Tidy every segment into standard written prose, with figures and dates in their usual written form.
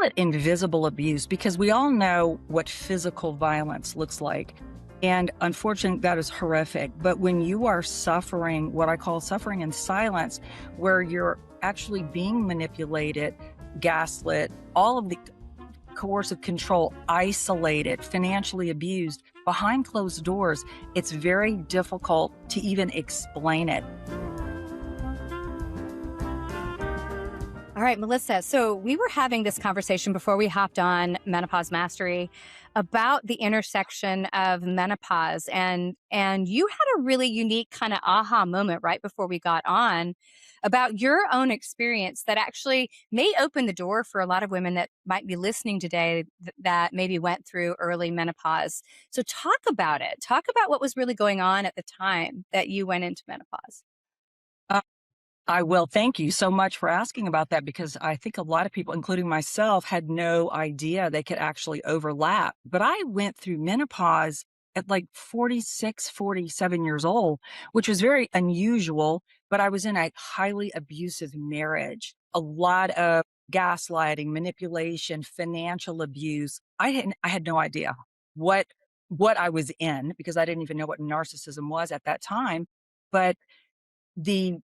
call it invisible abuse because we all know what physical violence looks like. And unfortunately, that is horrific. But when you are suffering, what I call suffering in silence, where you're actually being manipulated, gaslit, all of the coercive control, isolated, financially abused behind closed doors, it's very difficult to even explain it. All right, Melissa. So we were having this conversation before we hopped on Menopause Mastery about the intersection of menopause, and you had a really unique kind of aha moment right before we got on about your own experience that actually may open the door for a lot of women that might be listening today that maybe went through early menopause. So talk about it. Talk about what was really going on at the time that you went into menopause. Uh, I will. Thank you so much for asking about that because I think a lot of people, including myself, had no idea they could actually overlap. But I went through menopause at like 46, 47 years old, which was very unusual. But I was in a highly abusive marriage, a lot of gaslighting, manipulation, financial abuse. I had no idea what what I was in because I didn't even know what narcissism was at that time. But the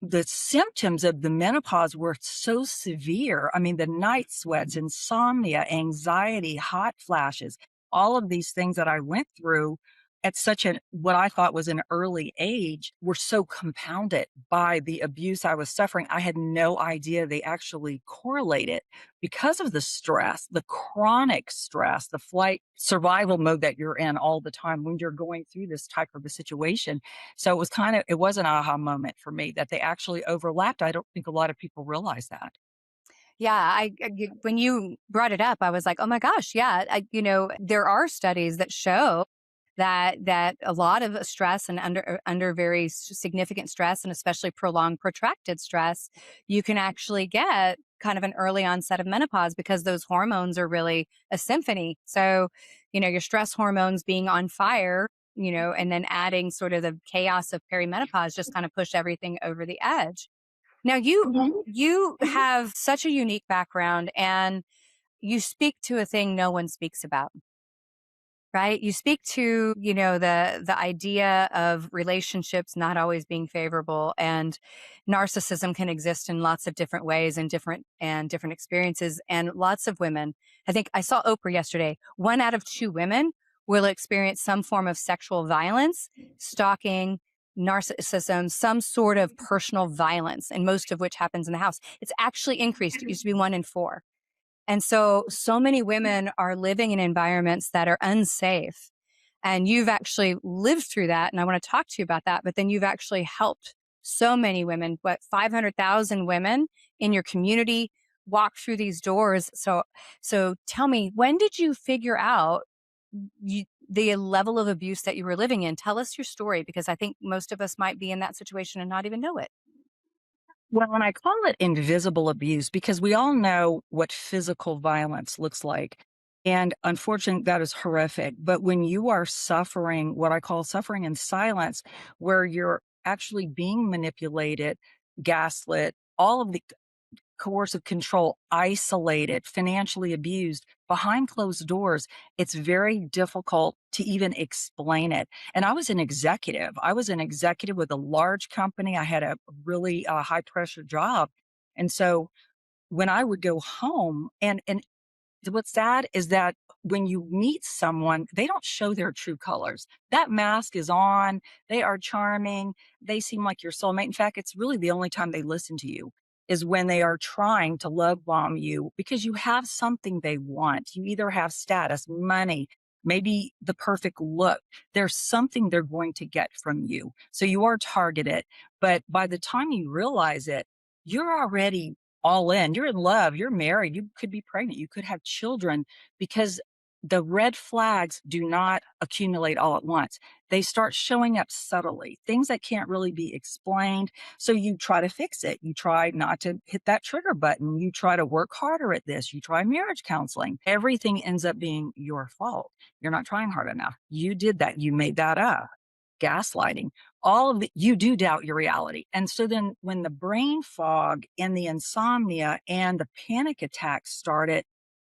the symptoms of the menopause were so severe. I mean, the night sweats, insomnia, anxiety, hot flashes, all of these things that I went through at such an what I thought was an early age were so compounded by the abuse I was suffering. I had no idea they actually correlated because of the stress, the chronic stress, the flight survival mode that you're in all the time when you're going through this type of a situation. So it was an aha moment for me that they actually overlapped. I don't think a lot of people realize that. Yeah, when you brought it up, I was like, "Oh my gosh, yeah." There are studies that show that a lot of stress and under very significant stress, and especially prolonged, protracted stress, you can actually get kind of an early onset of menopause because those hormones are really a symphony. So, your stress hormones being on fire, and then adding sort of the chaos of perimenopause just kind of push everything over the edge. Now you have such a unique background and you speak to a thing no one speaks about, right? You speak to, the idea of relationships not always being favorable, and narcissism can exist in lots of different ways and different experiences. And lots of women, I think I saw Oprah yesterday, 1 out of 2 women will experience some form of sexual violence, stalking, narcissism, some sort of personal violence, and most of which happens in the house. It's actually increased. It used to be 1 in 4. And so many women are living in environments that are unsafe. And you've actually lived through that. And I want to talk to you about that. But then you've actually helped so many women, 500,000 women in your community walk through these doors. So tell me, when did you figure out the level of abuse that you were living in? Tell us your story, because I think most of us might be in that situation and not even know it. Well, and I call it invisible abuse because we all know what physical violence looks like. And unfortunately, that is horrific. But when you are suffering, what I call suffering in silence, where you're actually being manipulated, gaslit, all of the coercive control, isolated, financially abused behind closed doors, it's very difficult to even explain it. And I was an executive. I was an executive with a large company. I had a really high pressure job. And so when I would go home, and what's sad is that when you meet someone, they don't show their true colors. That mask is on. They are charming. They seem like your soulmate. In fact, it's really the only time they listen to you is when they are trying to love bomb you because you have something they want. You either have status, money, maybe the perfect look. There's something they're going to get from you. So you are targeted. But by the time you realize it, you're already all in. You're in love. You're married. You could be pregnant. You could have children because the red flags do not accumulate all at once. They start showing up subtly, things that can't really be explained. So you try to fix it. You try not to hit that trigger button. You try to work harder at this. You try marriage counseling. Everything ends up being your fault. You're not trying hard enough. You did that. You made that up. Gaslighting, all of you do doubt your reality. And so then when the brain fog and the insomnia and the panic attacks started,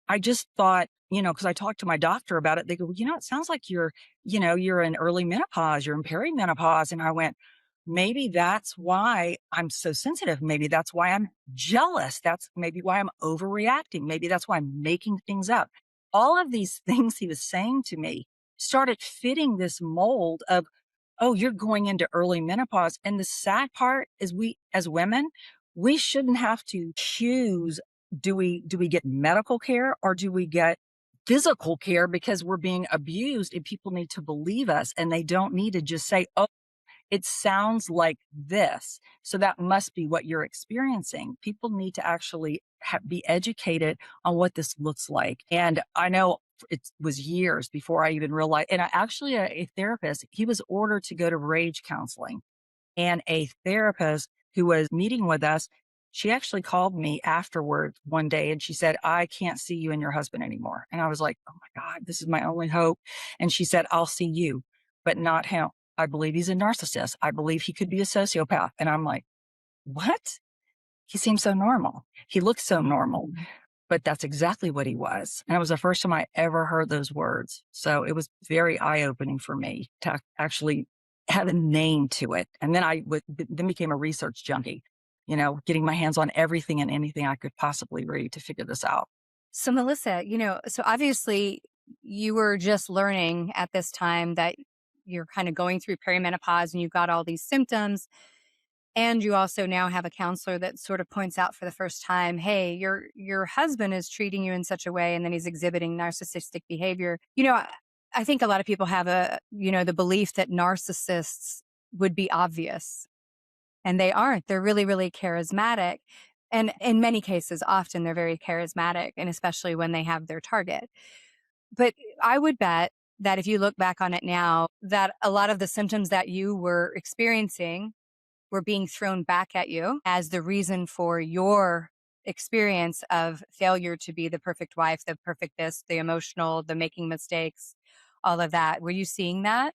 I just thought, because I talked to my doctor about it, they go, "Well, it sounds like you're in early menopause, you're in perimenopause." And I went, maybe that's why I'm so sensitive. Maybe that's why I'm jealous. That's maybe why I'm overreacting. Maybe that's why I'm making things up. All of these things he was saying to me started fitting this mold of, oh, you're going into early menopause. And the sad part is we as women, we shouldn't have to choose, do we get medical care or do we get physical care because we're being abused, and people need to believe us and they don't need to just say, "Oh, it sounds like this, so that must be what you're experiencing." People need to actually be educated on what this looks like. And I know it was years before I even realized. And I actually, a therapist, he was ordered to go to rage counseling, and a therapist who was meeting with us, she actually called me afterwards one day and she said, "I can't see you and your husband anymore." And I was like, "Oh my God, this is my only hope." And she said, "I'll see you, but not him. I believe he's a narcissist. I believe he could be a sociopath." And I'm like, "What?" He seems so normal. He looks so normal. But that's exactly what he was. And it was the first time I ever heard those words. So it was very eye-opening for me to actually have a name to it. And then then became a research junkie, getting my hands on everything and anything I could possibly read to figure this out. So, Melissa, so obviously you were just learning at this time that you're kind of going through perimenopause and you got all these symptoms. And you also now have a counselor that sort of points out for the first time, hey, your husband is treating you in such a way, and then he's exhibiting narcissistic behavior. I think a lot of people have the belief that narcissists would be obvious, and they aren't. They're really, really charismatic. And in many cases, often they're very charismatic, and especially when they have their target. But I would bet that if you look back on it now, that a lot of the symptoms that you were experiencing were being thrown back at you as the reason for your experience of failure to be the perfect wife, the perfect this, the emotional, the making mistakes, all of that. Were you seeing that?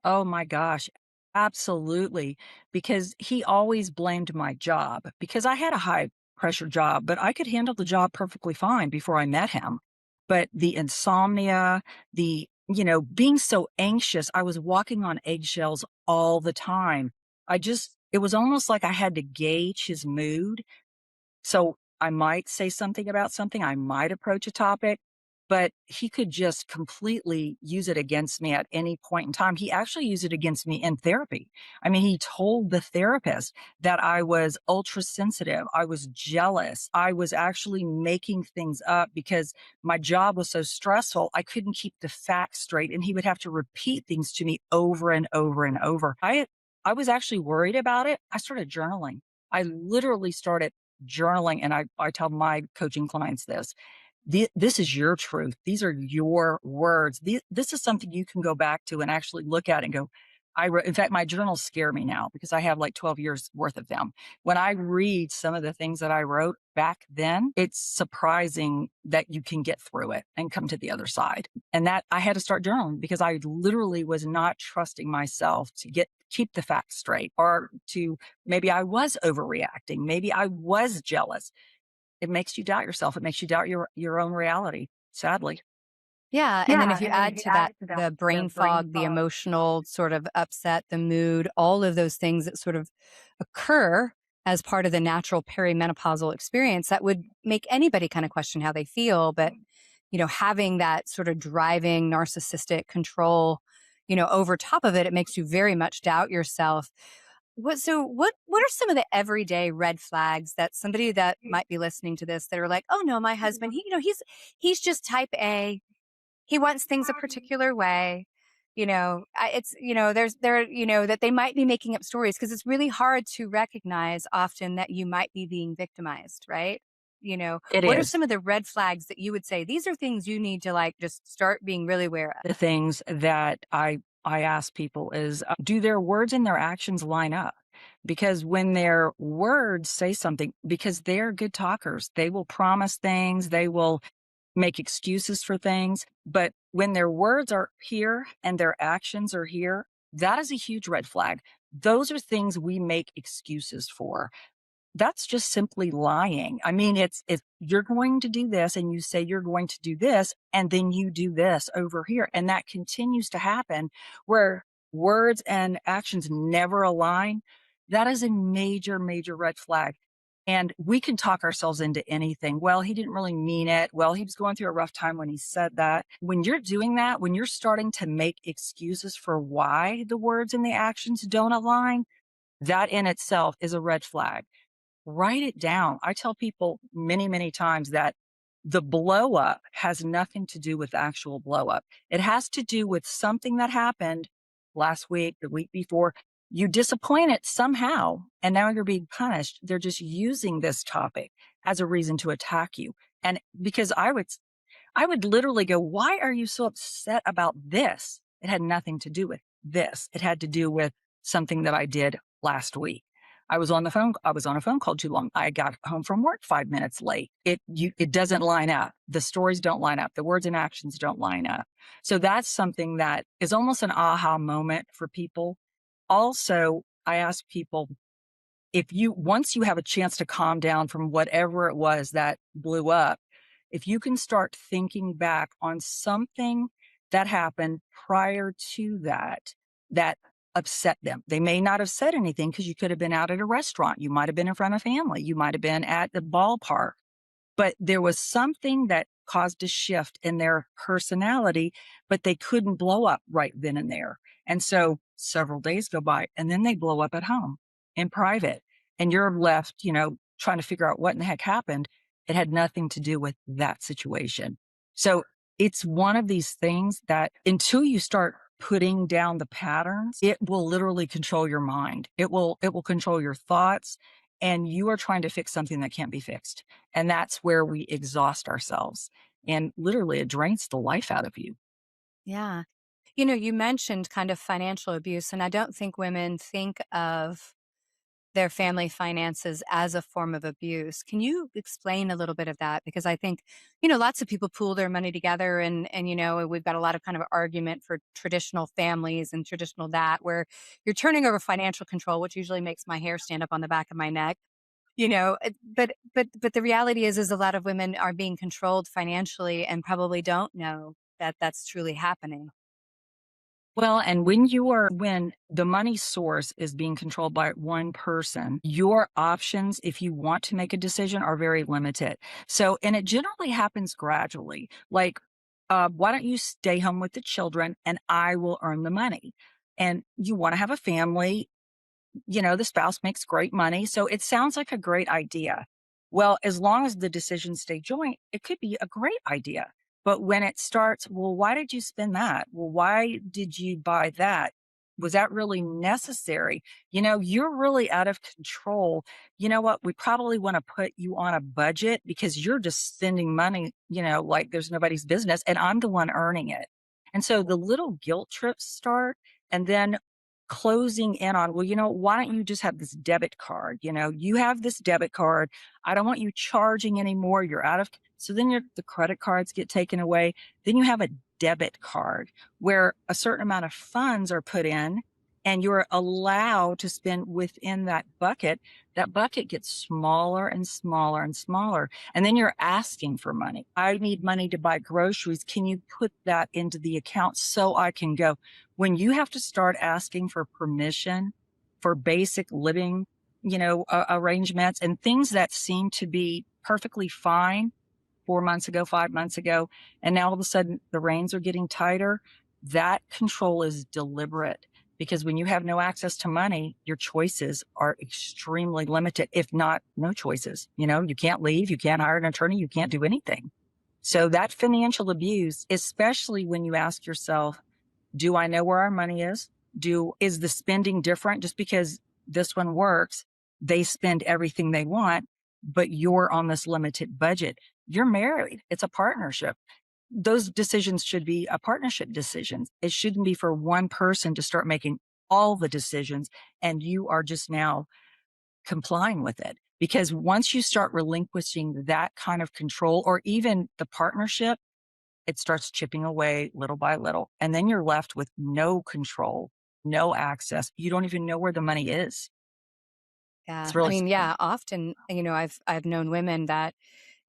Oh my gosh. Absolutely. Because he always blamed my job because I had a high pressure job, but I could handle the job perfectly fine before I met him. But the insomnia, being so anxious, I was walking on eggshells all the time. It was almost like I had to gauge his mood. So I might say something about something, I might approach a topic, but he could just completely use it against me at any point in time. He actually used it against me in therapy. I mean, he told the therapist that I was ultra sensitive, I was jealous, I was actually making things up because my job was so stressful, I couldn't keep the facts straight, and he would have to repeat things to me over and over and over. I was actually worried about it. I started journaling. I literally started journaling, and I tell my coaching clients this. This is your truth. These are your words. This is something you can go back to and actually look at and go, in fact, my journals scare me now because I have like 12 years worth of them. When I read some of the things that I wrote back then, it's surprising that you can get through it and come to the other side. And that I had to start journaling because I literally was not trusting myself to keep the facts straight, or to, maybe I was overreacting. Maybe I was jealous. It makes you doubt yourself. It makes you doubt your own reality, sadly. Yeah. And then Yeah, if you and then if add you to add that to that the the brain brain fog, the fog. emotional sort of upset, the mood, all of those things that sort of occur as part of the natural perimenopausal experience, that would make anybody kind of question how they feel. But, having that sort of driving narcissistic control, over top of it, it makes you very much doubt yourself. What are some of the everyday red flags that somebody that might be listening to this that are like, oh no, my husband, he's just type A, he wants things a particular way. It's, that they might be making up stories because it's really hard to recognize often that you might be being victimized, right? It What are is. some of the red flags that you would say these are things you need to like just start being really aware of? The things that I ask people is, do their words and their actions line up? Because when their words say something, because they're good talkers, they will promise things, they will make excuses for things. But when their words are here and their actions are here, that is a huge red flag. Those are things we make excuses for. that's just simply lying. I mean, it's you're going to do this and you say you're going to do this, and then you do this over here. And that continues to happen where words and actions never align. That is a major, major red flag. And we can talk ourselves into anything. Well, he didn't really mean it. Well, he was going through a rough time when he said that. When you're doing that, when you're starting to make excuses for why the words and the actions don't align, that in itself is a red flag. Write it down. I tell people many, many times that the blow up has nothing to do with the actual blow up. It has to do with something that happened last week, the week before. You disappointed somehow, and now you're being punished. They're just using this topic as a reason to attack you. And because I would literally go, "Why are you so upset about this?" It had nothing to do with this. It had to do with something that I did last week. I was on a phone call too long. I got home from work 5 minutes late. It doesn't line up. The stories don't line up. The words and actions don't line up. So that's something that is almost an aha moment for people. Also, I ask people, if you once you have a chance to calm down from whatever it was that blew up, if you can start thinking back on something that happened prior to that, that upset them. They may not have said anything because you could have been out at a restaurant. You might have been in front of family. You might have been at the ballpark. But there was something that caused a shift in their personality, but they couldn't blow up right then and there. And so several days go by and then they blow up at home in private. And you're left, trying to figure out what in the heck happened. It had nothing to do with that situation. So it's one of these things that until you start putting down the patterns, it will literally control your mind. It will control your thoughts, and you are trying to fix something that can't be fixed. And that's where we exhaust ourselves. And literally, it drains the life out of you. Yeah. You mentioned kind of financial abuse, and I don't think women think of their family finances as a form of abuse. Can you explain a little bit of that? Because I think, lots of people pool their money together and we've got a lot of kind of argument for traditional families and traditional that where you're turning over financial control, which usually makes my hair stand up on the back of my neck. But the reality is a lot of women are being controlled financially and probably don't know that that's truly happening. Well, and when the money source is being controlled by one person, your options, if you want to make a decision, are very limited. So, and it generally happens gradually. Like, why don't you stay home with the children and I will earn the money? And you want to have a family, the spouse makes great money. So it sounds like a great idea. Well, as long as the decisions stay joint, it could be a great idea. But when it starts, well, why did you spend that? Well, why did you buy that? Was that really necessary? You're really out of control. You know what? We probably want to put you on a budget because you're just spending money, like there's nobody's business, and I'm the one earning it. And so the little guilt trips start. And then closing in on, well, why don't you just have this debit card? You have this debit card. I don't want you charging anymore. You're out of, so then the credit cards get taken away. Then you have a debit card where a certain amount of funds are put in and you're allowed to spend within that bucket. That bucket gets smaller and smaller and smaller. And then you're asking for money. I need money to buy groceries. Can you put that into the account so I can go? When you have to start asking for permission for basic living, arrangements and things that seem to be perfectly fine 4 months ago, 5 months ago, and now all of a sudden the reins are getting tighter, that control is deliberate. Because when you have no access to money, your choices are extremely limited, if not no choices. You can't leave, you can't hire an attorney, you can't do anything. So that financial abuse, especially when you ask yourself, do I know where our money is? Is the spending different? Just because this one works, they spend everything they want, but you're on this limited budget. You're married. It's a partnership. Those decisions should be a partnership decisions. It shouldn't be for one person to start making all the decisions and you are just now complying with it. Because once you start relinquishing that kind of control or even the partnership, it starts chipping away little by little. And then you're left with no control, no access. You don't even know where the money is. It's Yeah. I really mean, sad. yeah, often, I've known women that,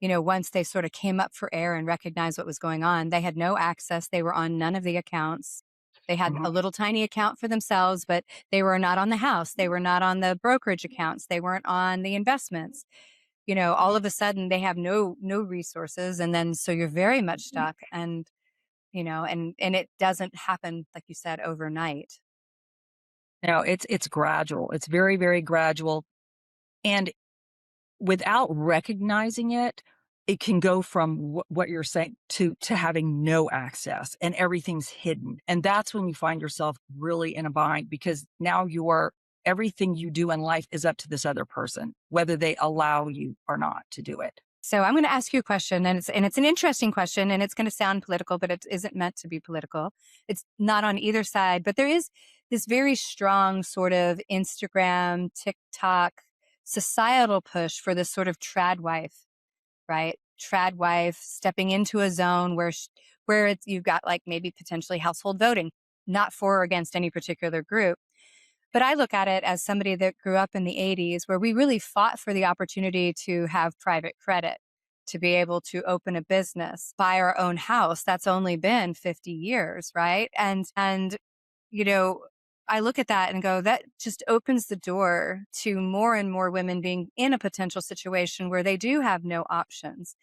once they sort of came up for air and recognized what was going on, they had no access. They were on none of the accounts. They had a Mhm. little tiny account for themselves, but they were not on the house. They were not on the brokerage accounts. They weren't on the investments. All of a sudden they have no resources. And then so you're very much stuck. And, and it doesn't happen, like you said, overnight. No, it's gradual. It's very, very gradual, and without recognizing it, it can go from what you're saying to having no access and everything's hidden. And that's when you find yourself really in a bind because now you are everything you do in life is up to this other person, whether they allow you or not to do it. So I'm going to ask you a question, and it's an interesting question, and it's going to sound political, but it isn't meant to be political. It's not on either side, but there is this very strong sort of Instagram, TikTok, societal push for this sort of trad wife, right? Trad wife stepping into a zone where you've got like maybe potentially household voting, not for or against any particular group. But I look at it as somebody that grew up in the 80s where we really fought for the opportunity to have private credit, to be able to open a business, buy our own house. That's only been 50 years, right? And you know, I look at that and go, that just opens the door to more and more women being in a potential situation where they do have no options.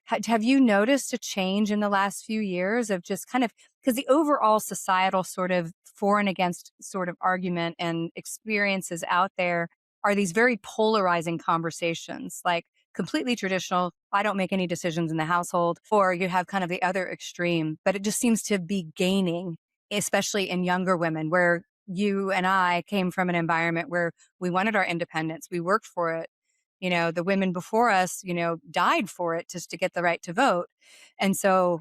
Have you noticed a change in the last few years of just kind of because the overall societal sort of for and against sort of argument and experiences out there are these very polarizing conversations, like completely traditional. I don't make any decisions in the household, or you have kind of the other extreme, but it just seems to be gaining, especially in younger women, where you and I came from an environment where we wanted our independence. We worked for it. The women before us, died for it just to get the right to vote. And so,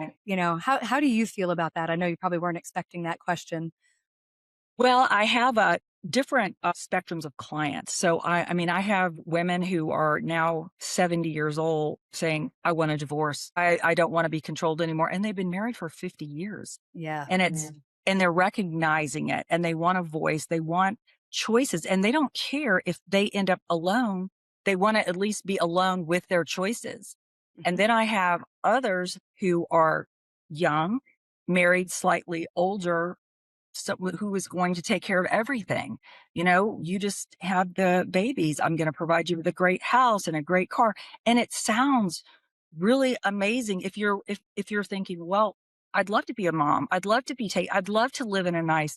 how do you feel about that? I know you probably weren't expecting that question. Well, I have different spectrums of clients. So I mean, I have women who are now 70 years old saying, I want a divorce. I don't want to be controlled anymore. And they've been married for 50 years. Yeah. And and they're recognizing it and they want a voice. They want choices and they don't care if they end up alone. They want to at least be alone with their choices. And Mhm. then I have others who are young, married, slightly older, who is going to take care of everything. You just have the babies. I'm going to provide you with a great house and a great car. And it sounds really amazing if you're thinking, well, I'd love to be a mom. I'd love to live in a nice,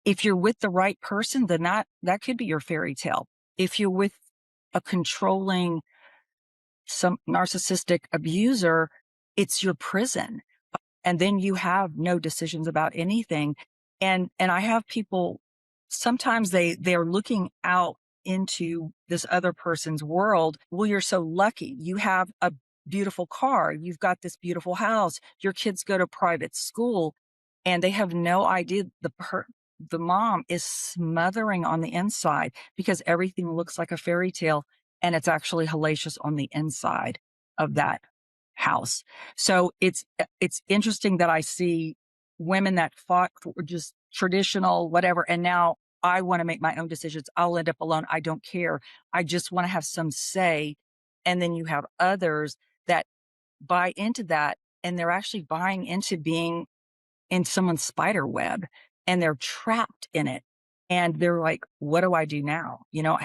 if you're with the right person, then that could be your fairy tale. If you're with a controlling, some narcissistic abuser, it's your prison and then you have no decisions about anything. And I have people, sometimes they're looking out into this other person's world. Well, you're so lucky. You have a beautiful car, you've got this beautiful house, your kids go to private school, and they have no idea the mom is smothering on the inside because everything looks like a fairy tale and it's actually hellacious on the inside of that house. So it's interesting that I see women that fought for just traditional whatever, and now I want to make my own decisions. I'll end up alone. I don't care. I just want to have some say. And then you have others that buy into that, and they're actually buying into being in someone's spider web and they're trapped in it. And they're like, what do I do now?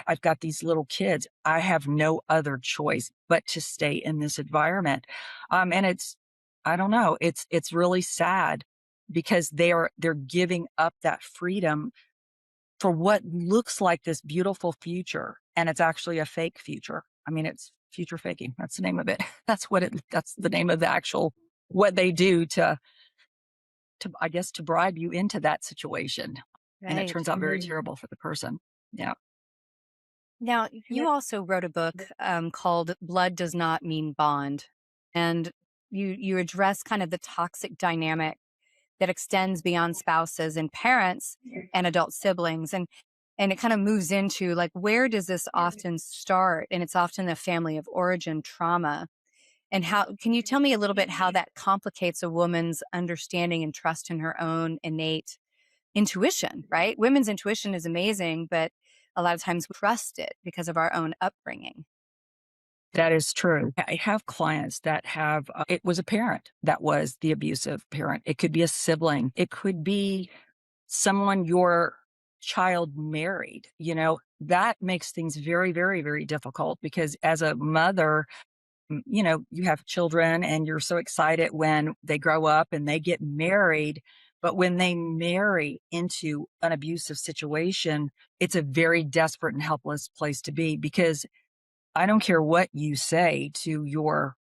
I've got these little kids. I have no other choice but to stay in this environment. And I don't know, it's really sad because they're giving up that freedom for what looks like this beautiful future. And it's actually a fake future. I mean, it's future faking. That's the name of it. That's the name of the actual, what they do to I guess, to bribe you into that situation, and it Right. turns out very terrible for the person. Yeah. Now, Yeah. you also wrote a book called "Blood Does Not Mean Bond," and you address kind of the toxic dynamic that extends beyond spouses and parents and adult siblings, and it kind of moves into like, where does this often start? And it's often the family of origin trauma. And how can you tell me a little bit how that complicates a woman's understanding and trust in her own innate intuition, right? Women's intuition is amazing, but a lot of times we trust it because of our own upbringing. That is true. I have clients that have, it was a parent that was the abusive parent. It could be a sibling. It could be someone your child married. That makes things very, very, very difficult because as a mother, you have children and you're so excited when they grow up and they get married. But when they marry into an abusive situation, it's a very desperate and helpless place to be because I don't care what you say to your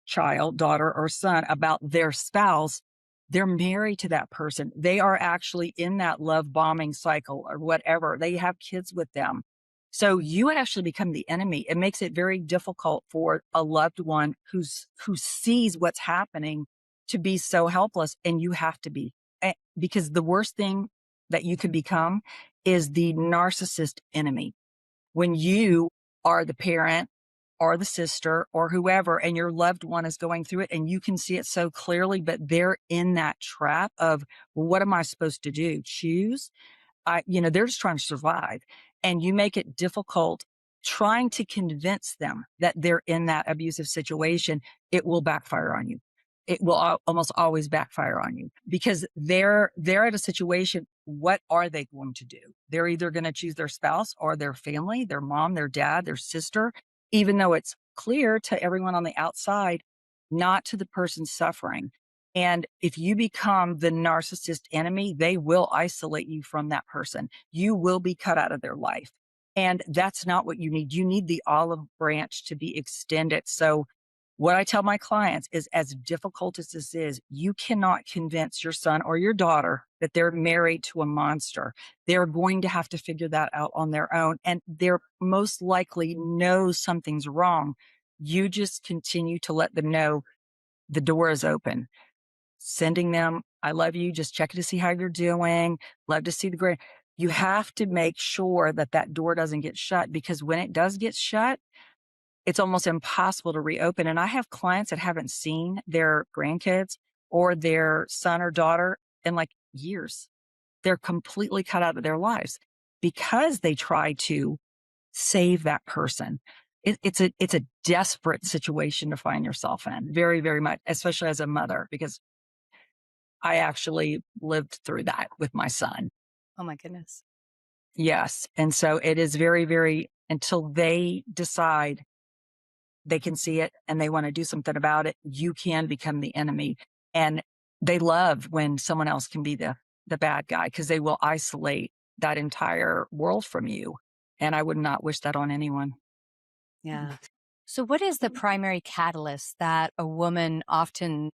child, daughter, or son about their spouse, they're married to that person. They are actually in that love bombing cycle or whatever. They have kids with them. So you actually become the enemy. It makes it very difficult for a loved one who sees what's happening to be so helpless, and you have to be. Because the worst thing that you could become is the narcissist enemy when you are the parent or the sister or whoever, and your loved one is going through it and you can see it so clearly, but they're in that trap of, well, what am I supposed to do? Choose? They're just trying to survive. And you make it difficult trying to convince them that they're in that abusive situation. It will backfire on you. It will almost always backfire on you because they're at a situation. What are they going to do? They're either going to choose their spouse or their family, their mom, their dad, their sister, even though it's clear to everyone on the outside, not to the person suffering. And if you become the narcissist enemy, they will isolate you from that person. You will be cut out of their life. And that's not what you need. You need the olive branch to be extended. So what I tell my clients is as difficult as this is, you cannot convince your son or your daughter that they're married to a monster. They're going to have to figure that out on their own. And they're most likely know something's wrong. You just continue to let them know the door is open, sending them, I love you, just checking to see how you're doing, love to see the great. You have to make sure that that door doesn't get shut because when it does get shut, it's almost impossible to reopen. And I have clients that haven't seen their grandkids or their son or daughter in like years. They're completely cut out of their lives because they try to save that person. It's a desperate situation to find yourself in, very, very much, especially as a mother, because I actually lived through that with my son. Oh my goodness. Yes. And so it is very, very until they decide they can see it and they want to do something about it, you can become the enemy. And they love when someone else can be the bad guy because they will isolate that entire world from you. And I would not wish that on anyone. Yeah. So, what is the primary catalyst that a woman often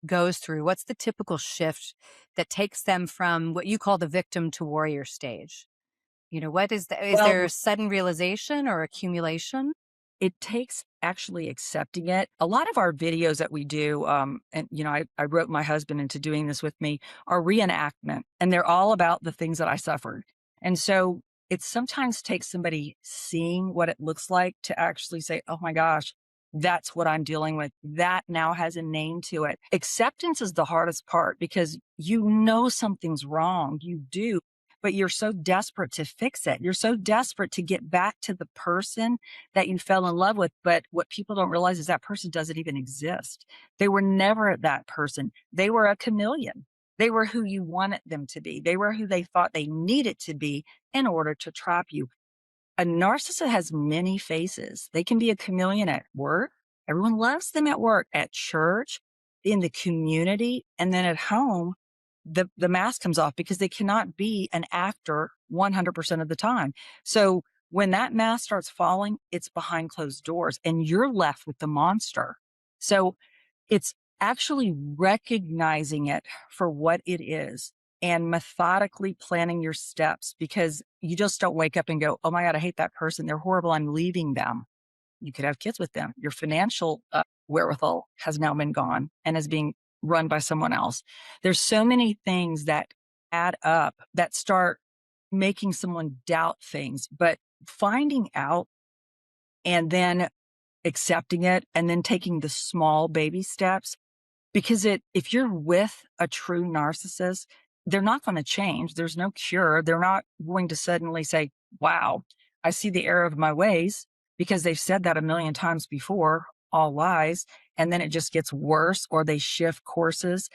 goes through? What's the typical shift that takes them from what you call the victim to warrior stage? Is there Well, a sudden realization or accumulation? it takes actually accepting it. A lot of our videos that we do, and I wrote my husband into doing this with me, are reenactment, and they're all about the things that I suffered. And so it sometimes takes somebody seeing what it looks like to actually say, "Oh my gosh, that's what I'm dealing with. That now has a name to it." Acceptance is the hardest part because you know something's wrong. You do. But you're so desperate to fix it. You're so desperate to get back to the person that you fell in love with. But what people don't realize is that person doesn't even exist. They were never that person. They were a chameleon. They were who you wanted them to be. They were who they thought they needed to be in order to trap you. A narcissist has many faces. They can be a chameleon at work. Everyone loves them at work, at church, in the community, and then at home, the mask comes off because they cannot be an actor 100% of the time. So when that mask starts falling, it's behind closed doors and you're left with the monster. So it's actually recognizing it for what it is and methodically planning your steps because you just don't wake up and go, "Oh my God, I hate that person. They're horrible. I'm leaving them." You could have kids with them. Your financial wherewithal has now been gone and is being run by someone else. There's so many things that add up that start making someone doubt things, but finding out and then accepting it and then taking the small baby steps because if you're with a true narcissist, they're not going to change. There's no cure. They're not going to suddenly say, "Wow, I see the error of my ways because they've said that a million times before, all lies. And then it just gets worse or they shift courses,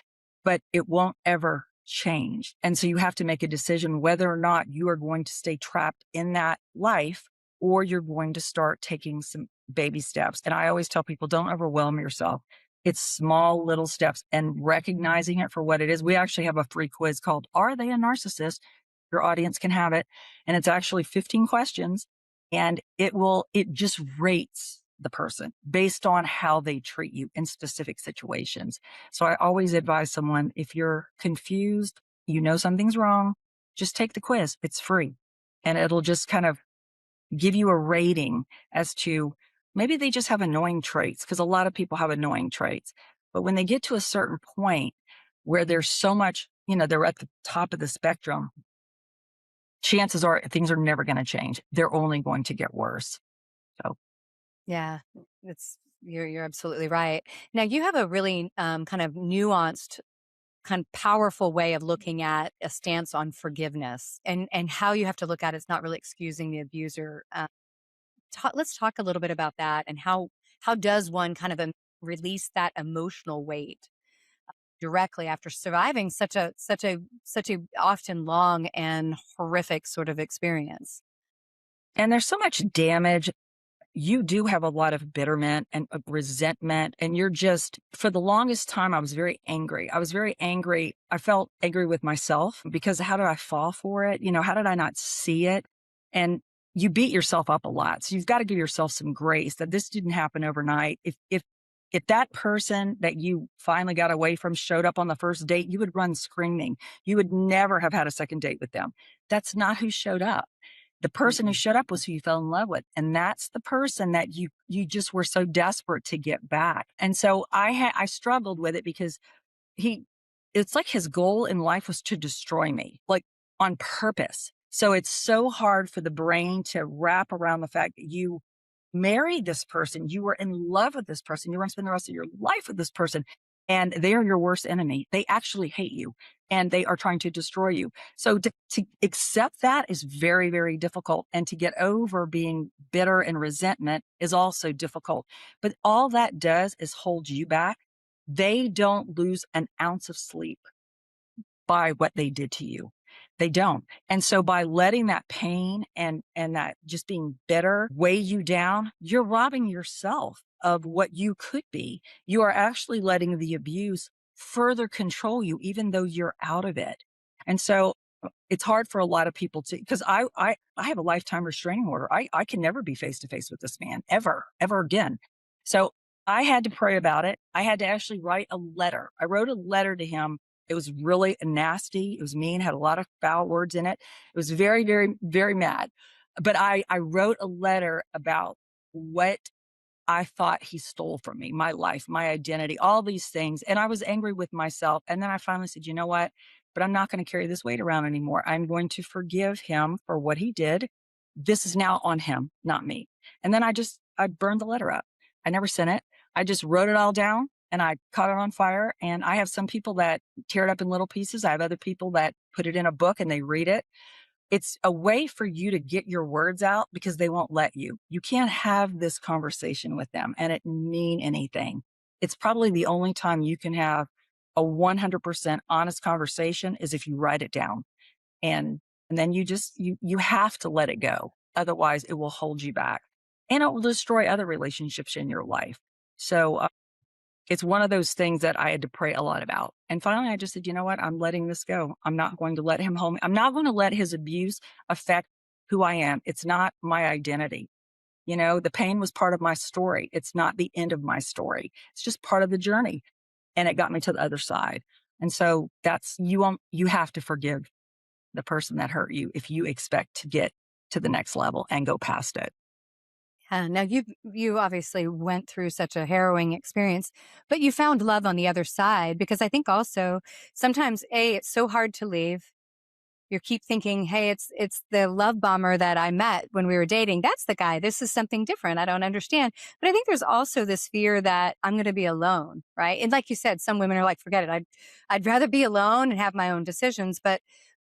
but it won't ever change. And so you have to make a decision whether or not you are going to stay trapped in that life or you're going to start taking some baby steps. And I always tell people, don't overwhelm yourself. It's small little steps and recognizing it for what it is. We actually have a free quiz called Are They a Narcissist? Your audience can have it. And it's actually 15 questions and it just rates the person based on how they treat you in specific situations. So I always advise someone if you're confused, you know something's wrong, just take the quiz. It's free. And it'll just kind of give you a rating as to maybe they just have annoying traits because a lot of people have annoying traits. But when they get to a certain point where there's so much, they're at the top of the spectrum, chances are things are never going to change. They're only going to get worse. So, Yeah, you're absolutely right. Now you have a really kind of nuanced, kind of powerful way of looking at a stance on forgiveness and how you have to look at it's not really excusing the abuser. Let's talk a little bit about that and how does one kind of release that emotional weight directly after surviving such a often long and horrific sort of experience. and there's so much damage. You do have a lot of bitterment and resentment. And you're just, for the longest time, I was very angry. I was very angry. I felt angry with myself because how did I fall for it? How did I not see it? And you beat yourself up a lot. So you've got to give yourself some grace that this didn't happen overnight. If that person that you finally got away from showed up on the first date, you would run screaming. You would never have had a second date with them. That's not who showed up. The person who Mm-mm. showed up was who you fell in love with, and that's the person that you just were so desperate to get back. And so I struggled with it because he it's like his goal in life was to destroy me, like on purpose. So it's so hard for the brain to wrap around the fact that you married this person, you were in love with this person, you want to spend the rest of your life with this person, and they are your worst enemy. They actually hate you and they are trying to destroy you. So to accept that is very, very difficult. And to get over being bitter and resentment is also difficult. But all that does is hold you back. They don't lose an ounce of sleep by what they did to you. They don't. And so by letting that pain and that just being bitter weigh you down, you're robbing yourself of what you could be. You are actually letting the abuse further control you, even though you're out of it. And so it's hard for a lot of people to because I have a lifetime restraining order. I can never be face to face with this man ever, ever again. So I had to pray about it. I had to actually write a letter. I wrote a letter to him. It was really nasty. It was mean, had a lot of foul words in it. It was very, very, very mad. But I wrote a letter about what I thought he stole from me, my life, my identity, all these things. And I was angry with myself. And then I finally said, you know what? But I'm not going to carry this weight around anymore. I'm going to forgive him for what he did. This is now on him, not me. And then I burned the letter up. I never sent it. I just wrote it all down and I caught it on fire. And I have some people that tear it up in little pieces. I have other people that put it in a book and they read it. It's a way for you to get your words out because they won't let you. You can't have this conversation with them and it mean anything. It's probably the only time you can have a 100% honest conversation is if you write it down. And and then you have to let it go. Otherwise, it will hold you back and it will destroy other relationships in your life. So it's one of those things that I had to pray a lot about. And finally, I just said, you know what? I'm letting this go. I'm not going to let him hold me. I'm not going to let his abuse affect who I am. It's not my identity. The pain was part of my story. It's not the end of my story. It's just part of the journey. And it got me to the other side. And so you have to forgive the person that hurt you if you expect to get to the next level and go past it. Yeah, now you obviously went through such a harrowing experience, but you found love on the other side because I think also sometimes it's so hard to leave. You keep thinking, "Hey, it's the love bomber that I met when we were dating. That's the guy. This is something different. I don't understand." But I think there's also this fear that I'm going to be alone, right? And like you said, some women are like, "Forget it. I'd rather be alone and have my own decisions."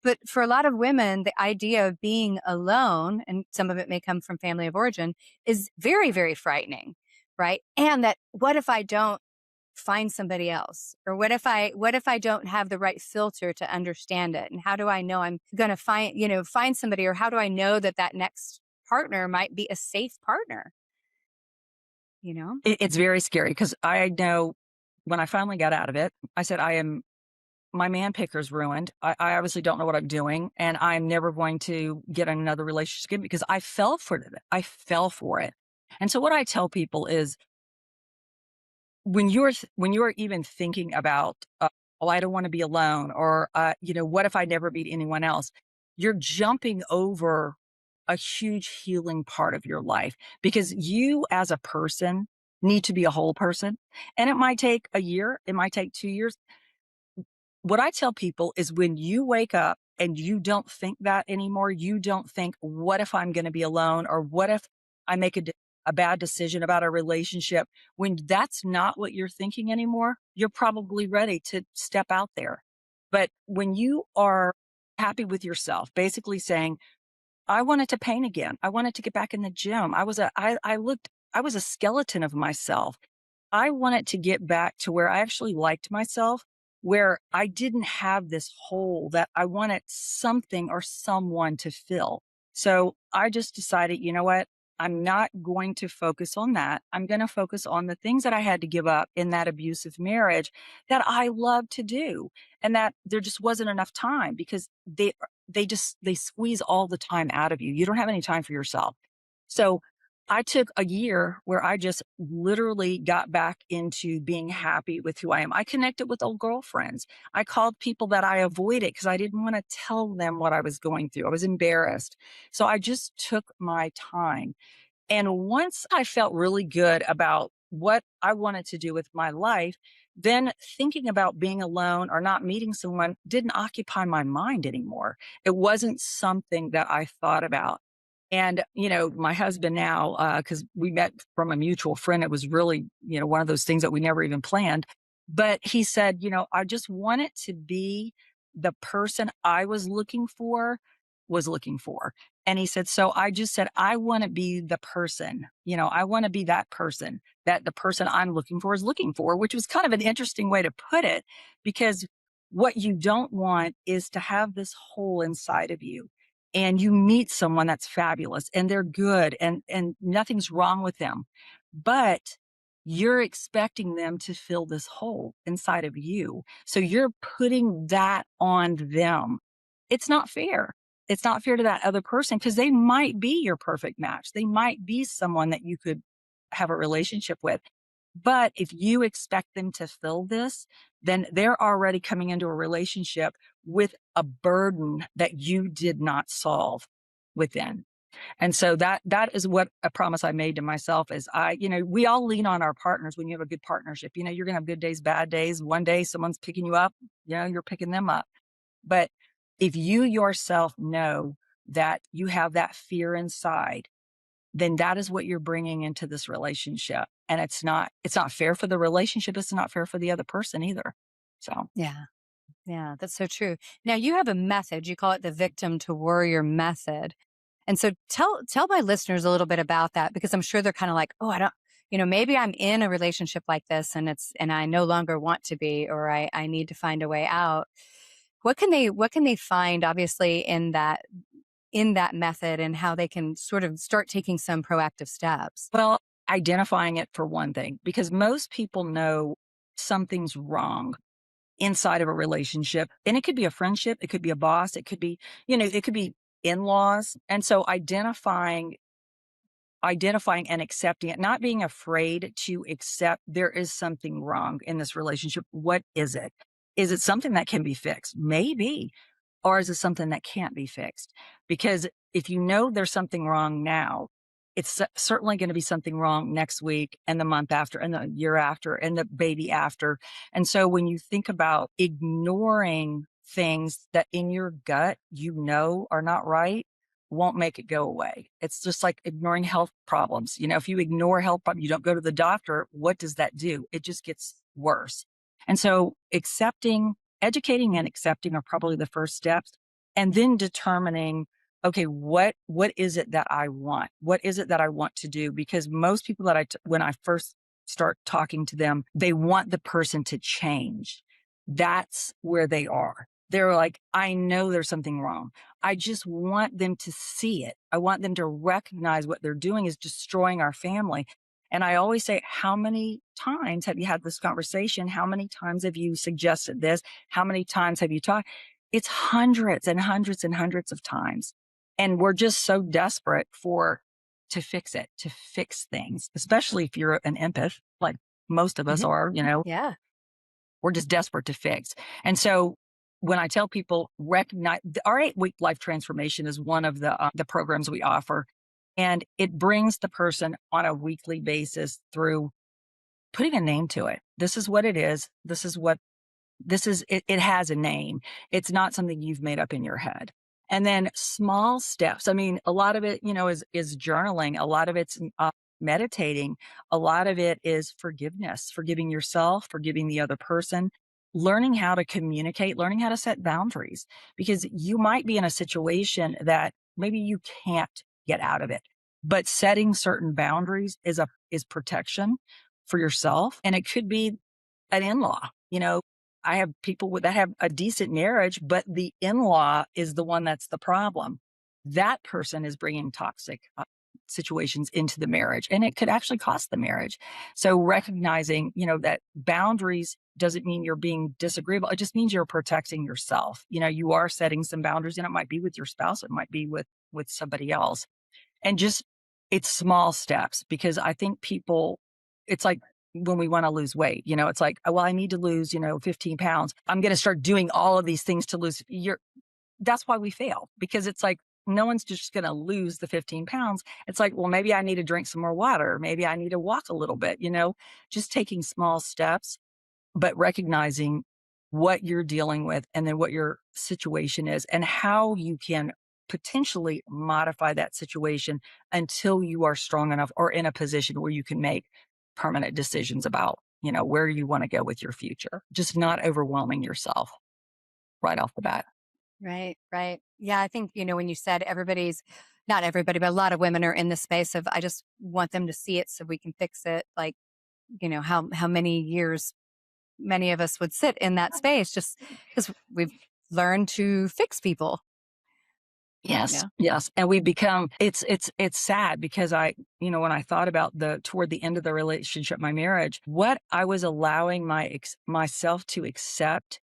But for a lot of women, the idea of being alone, and some of it may come from family of origin, is very, very frightening, right? And that, what if I don't find somebody else? Or what if I don't have the right filter to understand it? And how do I know I'm going to find somebody, or how do I know that that next partner might be a safe partner, you know? It's very scary because I know when I finally got out of it, I said, my man picker's ruined. I obviously don't know what I'm doing, and I'm never going to get in another relationship again because I fell for it. I fell for it. And so what I tell people is when you're even thinking about, oh, I don't want to be alone, or what if I never meet anyone else? You're jumping over a huge healing part of your life because you as a person need to be a whole person. And it might take a year, it might take 2 years. What I tell people is when you wake up and you don't think that anymore, you don't think, what if I'm going to be alone? Or what if I make a bad decision about a relationship? When that's not what you're thinking anymore, you're probably ready to step out there. But when you are happy with yourself, basically saying, I wanted to paint again. I wanted to get back in the gym. I was a skeleton of myself. I wanted to get back to where I actually liked myself, where I didn't have this hole that I wanted something or someone to fill. So I just decided, you know what? I'm not going to focus on that. I'm going to focus on the things that I had to give up in that abusive marriage that I love to do. And that there just wasn't enough time because they squeeze all the time out of you. You don't have any time for yourself. So I took a year where I just literally got back into being happy with who I am. I connected with old girlfriends. I called people that I avoided because I didn't want to tell them what I was going through. I was embarrassed. So I just took my time. And once I felt really good about what I wanted to do with my life, then thinking about being alone or not meeting someone didn't occupy my mind anymore. It wasn't something that I thought about. And, my husband now, because we met from a mutual friend, it was really, one of those things that we never even planned. But he said, I just wanted to be the person I was looking for. And he said, so I just said, I want to be the person, I want to be that person that the person I'm looking for is looking for, which was kind of an interesting way to put it, because what you don't want is to have this hole inside of you and you meet someone that's fabulous and they're good and nothing's wrong with them. But you're expecting them to fill this hole inside of you. So you're putting that on them. It's not fair. It's not fair to that other person because they might be your perfect match. They might be someone that you could have a relationship with. But if you expect them to fill this, then they're already coming into a relationship with a burden that you did not solve within. And so that is what a promise I made to myself is we all lean on our partners when you have a good partnership. You're going to have good days, bad days. One day someone's picking you up, you're picking them up. But if you yourself know that you have that fear inside, then that is what you're bringing into this relationship. And it's not fair for the relationship. It's not fair for the other person either. So, Yeah. Yeah, that's so true. Now you have a method, you call it the victim to warrior method. And so tell my listeners a little bit about that because I'm sure they're kind of like, "Oh, I don't, maybe I'm in a relationship like this and I no longer want to be, or I need to find a way out." What can they find obviously in that method, and how they can sort of start taking some proactive steps? well, identifying it for one thing, because most people know something's wrong inside of a relationship. And it could be a friendship, it could be a boss, it could be in-laws. And so identifying and accepting it, not being afraid to accept there is something wrong in this relationship. What is it? Is it something that can be fixed? Maybe. Or is it something that can't be fixed? Because if you know there's something wrong now, it's certainly going to be something wrong next week and the month after and the year after and the baby after. And so when you think about ignoring things that in your gut are not right, won't make it go away. It's just like ignoring health problems. If you ignore health problems, you don't go to the doctor, what does that do? It just gets worse. And so educating and accepting are probably the first steps. and then determining, okay, what is it that I want? What is it that I want to do? Because most people that when I first start talking to them, they want the person to change. That's where they are. They're like, I know there's something wrong. I just want them to see it. I want them to recognize what they're doing is destroying our family. And I always say, how many times have you had this conversation? How many times have you suggested this? How many times have you talked? It's hundreds and hundreds and hundreds of times. And we're just so desperate to fix it, to fix things, especially if you're an empath, like most of us Mhm. are, Yeah. we're just desperate to fix. And so when I tell people recognize our 8-week life transformation is one of the programs we offer. And it brings the person on a weekly basis through putting a name to it. This is what it is. It has a name. It's not something you've made up in your head. And then small steps. I mean, a lot of it, is journaling. A lot of it's meditating. A lot of it is forgiveness, forgiving yourself, forgiving the other person, learning how to communicate, learning how to set boundaries, because you might be in a situation that maybe you can't get out of it. But setting certain boundaries is protection for yourself. And it could be an in-law. I have people that have a decent marriage, but the in-law is the one that's the problem. That person is bringing toxic situations into the marriage, and it could actually cost the marriage. So recognizing, that boundaries doesn't mean you're being disagreeable. It just means you're protecting yourself. You are setting some boundaries, and it might be with your spouse. It might be with somebody else. And just, it's small steps, because I think it's like when we want to lose weight, it's like, oh, well, I need to lose, 15 pounds. I'm going to start doing all of these things to lose. That's why we fail, because it's like, no one's just going to lose the 15 pounds. It's like, well, maybe I need to drink some more water. Maybe I need to walk a little bit, just taking small steps, but recognizing what you're dealing with and then what your situation is and how you can potentially modify that situation until you are strong enough or in a position where you can make permanent decisions about, where you want to go with your future. Just not overwhelming yourself right off the bat. Right, right. Yeah, I think, when you said not everybody, but a lot of women are in the space of, I just want them to see it so we can fix it. Like, how many years many of us would sit in that space just because we've learned to fix people. Yes, Yeah. yes. And we become, it's sad, because when I thought about toward the end of the relationship, my marriage, what I was allowing myself to accept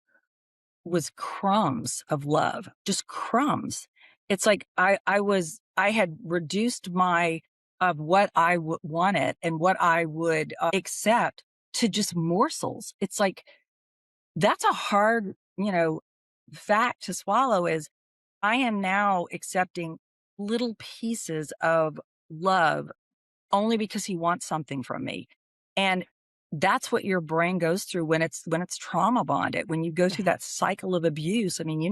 was crumbs of love, just crumbs. It's like I had reduced of what I wanted and what I would accept to just morsels. It's like, that's a hard, fact to swallow, is I am now accepting little pieces of love only because he wants something from me. And that's what your brain goes through when it's trauma bonded. When you go through Right. that cycle of abuse, I mean,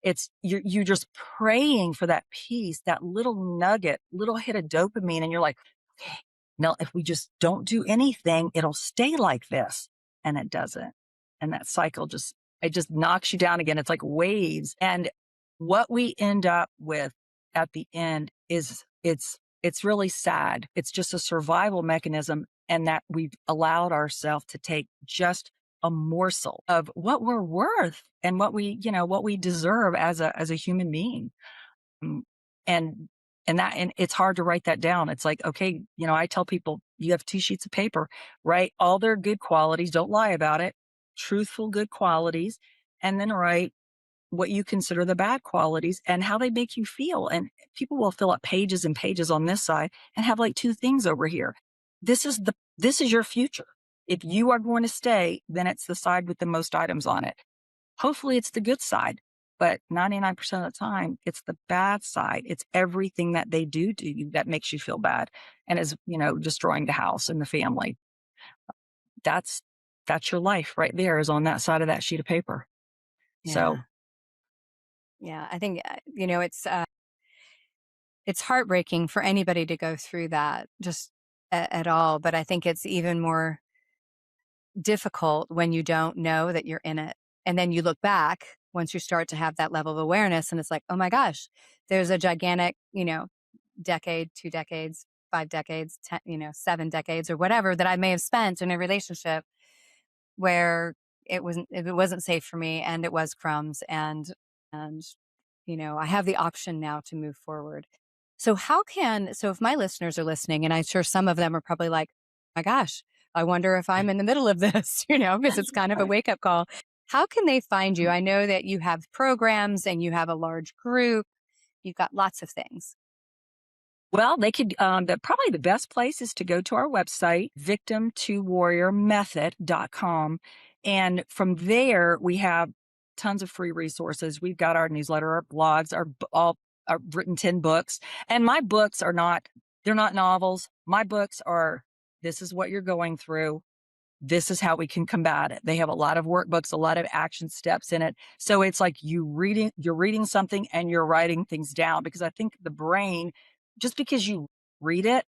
it's you're just praying for that piece, that little nugget, little hit of dopamine, and you're like, okay, now if we just don't do anything, it'll stay like this. And it doesn't. And that cycle just knocks you down again. It's like waves. And what we end up with at the end is it's really sad. It's just a survival mechanism, and that we've allowed ourselves to take just a morsel of what we're worth and what we deserve as a human being. Mm, And and it's hard to write that down. It's like, okay, I tell people, you have 2 sheets of paper, write all their good qualities, don't lie about it, truthful good qualities, and then write what you consider the bad qualities and how they make you feel. And people will fill up pages and pages on this side and have like 2 things over here. This is your future. If you are going to stay, then it's the side with the most items on it. Hopefully it's the good side, but 99% of the time it's the bad side. It's everything that they do to you that makes you feel bad and is, destroying the house and the family. That's that's your life right there, is on that side of that sheet of paper. So, Yeah. Yeah. I think, it's heartbreaking for anybody to go through that just at all. But I think it's even more difficult when you don't know that you're in it. And then you look back once you start to have that level of awareness, and it's like, oh my gosh, there's a gigantic, decade, 2 decades, 5 decades, 10, 7 decades or whatever that I may have spent in a relationship where it wasn't safe for me, and it was crumbs, and I have the option now to move forward. So if my listeners are listening, and I'm sure some of them are probably like, my gosh, I wonder if I'm in the middle of this, because it's kind of a wake up call. How can they find you? I know that you have programs and you have a large group. You've got lots of things. Well, they could, probably the best place is to go to our website, victim2warriormethod.com. And from there, we have tons of free resources. We've got our newsletter, our blogs, our written 10 books. And my books they're not novels. My books are, this is what you're going through. This is how we can combat it. They have a lot of workbooks, a lot of action steps in it. So it's like you're reading something and you're writing things down, because I think the brain, just because you read it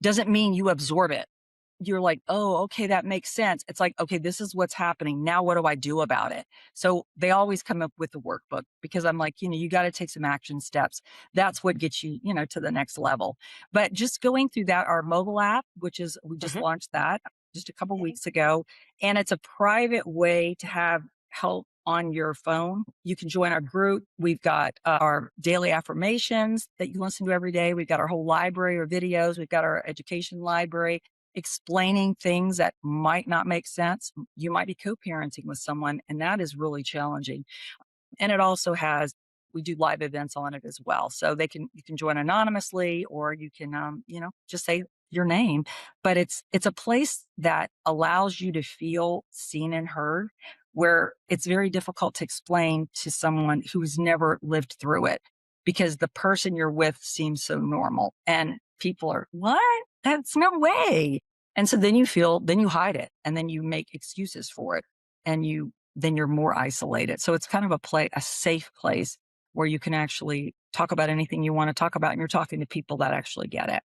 doesn't mean you absorb it. You're like, oh, okay, that makes sense. It's like, okay, this is what's happening. Now, what do I do about it? So they always come up with the workbook, because I'm like, you got to take some action steps. That's what gets you, to the next level. But just going through that, our mobile app, we just Mhm. launched that just a couple Okay. weeks ago. And it's a private way to have help on your phone. You can join our group. We've got our daily affirmations that you listen to every day. We've got our whole library of videos. We've got our education library explaining things that might not make sense. You might be co-parenting with someone, and that is really challenging. And it also we do live events on it as well. So you can join anonymously, or you can, just say your name, but it's a place that allows you to feel seen and heard, where it's very difficult to explain to someone who's never lived through it, because the person you're with seems so normal and people are, what? That's no way. And so then you hide it, and then you make excuses for it, and then you're more isolated. So it's kind of a safe place where you can actually talk about anything you want to talk about, and you're talking to people that actually get it.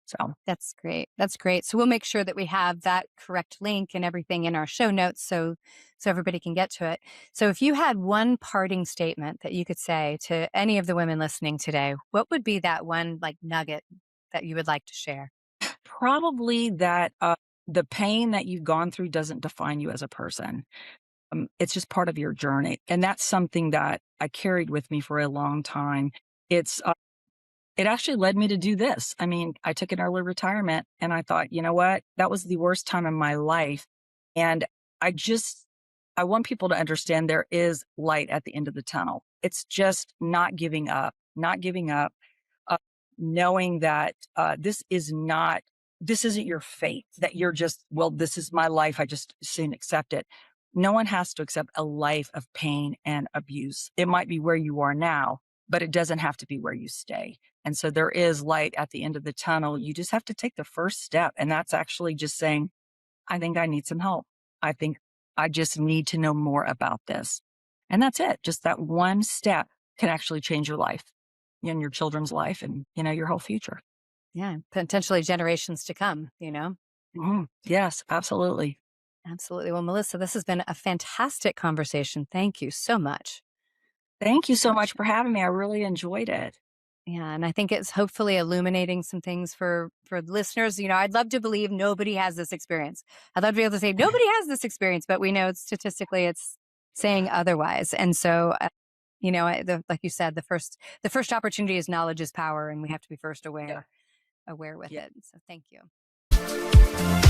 So, That's great. That's great. So we'll make sure that we have that correct link and everything in our show notes, so everybody can get to it. So if you had one parting statement that you could say to any of the women listening today, what would be that one like nugget that you would like to share? probably that the pain that you've gone through doesn't define you as a person. It's just part of your journey. And that's something that I carried with me for a long time. It's It actually led me to do this. I mean, I took an early retirement, and I thought, you know what? That was the worst time in my life. And I just, I want people to understand there is light at the end of the tunnel. It's just not giving up, uh, knowing that this isn't your fate, that you're just, well, this is my life. I just shouldn't accept it. No one has to accept a life of pain and abuse. It might be where you are now, but it doesn't have to be where you stay. And so there is light at the end of the tunnel. You just have to take the first step. And that's actually just saying, I think I need some help. I think I just need to know more about this. And that's it. Just that one step can actually change your life and your children's life, and, your whole future. Yeah, potentially generations to come. Yes, absolutely. Absolutely. Well, Melissa, this has been a fantastic conversation. Thank you so much. Thank you so much for having me. I really enjoyed it. Yeah, and I think it's hopefully illuminating some things for listeners. I'd love to believe nobody has this experience. I'd love to be able to say nobody has this experience, but we know statistically it's saying otherwise. And so, like you said, the first opportunity is knowledge is power, and we have to be first Yeah. aware with Yeah. it. So, thank you.